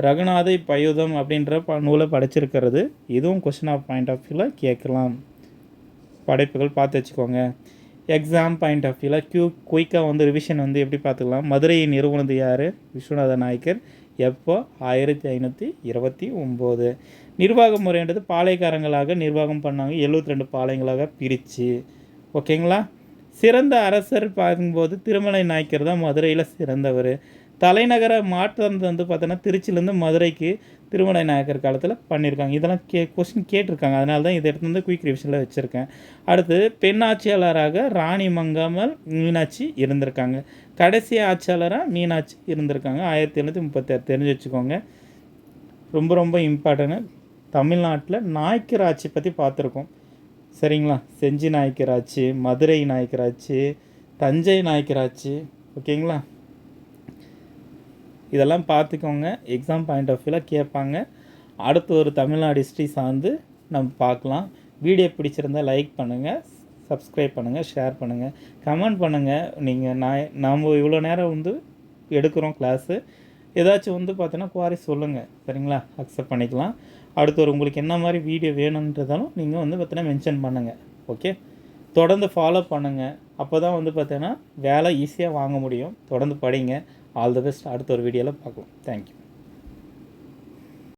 ரகுநாத பயுதம் அப்படின்ற நூலை படைச்சிருக்கிறது. இதுவும் கொஸ்டின் ஆஃப் பாயிண்ட் ஆஃப் வியூவில் கேட்கலாம். படைப்புகள் பார்த்து வச்சுக்கோங்க. எக்ஸாம் பாயிண்ட் ஆஃப் வியூவில் குயிக்காக ரிவிஷன் எப்படி பார்த்துக்கலாம். மதுரையை நிறுவனது யார்? விஸ்வநாத நாயக்கர். எப்போ? 1529. நிர்வாக முறைன்றது பாளையக்காரங்களாக நிர்வாகம் பண்ணாங்க. 72 பாளையங்களாக பிரித்து. ஓகேங்களா. சிறந்த அரசர் பார்க்கும்போது திருமலை நாயக்கர் தான் மதுரையில் சிறந்தவர். தலைநகர மாற்றம் பார்த்தோன்னா திருச்சியிலேருந்து மதுரைக்கு திருமலை நாயக்கர் காலத்தில் பண்ணியிருக்காங்க. இதெல்லாம் கொஸ்டின் கேட்டிருக்காங்க. அதனால தான் இதை எடுத்து குயிக் ரிவிஷனில் வச்சுருக்கேன். அடுத்து பெண் ஆட்சியாளராக ராணி மங்காமல் மீனாட்சி இருந்திருக்காங்க. கடைசி ஆட்சியாளராக மீனாட்சி இருந்திருக்காங்க. 1736 தெரிஞ்சு வச்சுக்கோங்க. ரொம்ப ரொம்ப இம்பார்ட்டன்ட். தமிழ்நாட்டில் நாயக்கர் ஆட்சி பற்றி பார்த்துருக்கோம். சரிங்களா. செஞ்சி நாயக்கர் ஆட்சி, மதுரை நாயக்கர் ஆட்சி, தஞ்சை நாயக்கர் ஆட்சி. ஓகேங்களா. இதெல்லாம் பார்த்துக்கோங்க. எக்ஸாம் பாயிண்ட் ஆஃப் வியூவில் கேட்பாங்க. அடுத்து ஒரு தமிழ்நாடு ஹிஸ்ட்ரி சார்ந்து நம்ம பார்க்கலாம். வீடியோ பிடிச்சிருந்தால் லைக் பண்ணுங்கள், சப்ஸ்கிரைப் பண்ணுங்கள், ஷேர் பண்ணுங்கள், கமெண்ட் பண்ணுங்கள். நீங்கள் நாம் இவ்வளோ நேரம் எடுக்கிறோம் கிளாஸு. ஏதாச்சும் வந்து பார்த்தீங்கன்னா குவாரி சொல்லுங்கள், சரிங்களா? அக்செப்ட் பண்ணிக்கலாம். அடுத்து உங்களுக்கு என்ன மாதிரி வீடியோ வேணுன்றதாலும் நீங்கள் வந்து பார்த்தீங்கன்னா மென்ஷன் பண்ணுங்கள். ஓகே, தொடர்ந்து ஃபாலோ பண்ணுங்கள். அப்போ தான் வந்து பார்த்தீங்கன்னா வேலை ஈஸியாக வாங்க முடியும். தொடர்ந்து படிங்க. All the best. அடுத்த ஒரு வீடியோவில் பார்க்கலாம். தேங்க்யூ.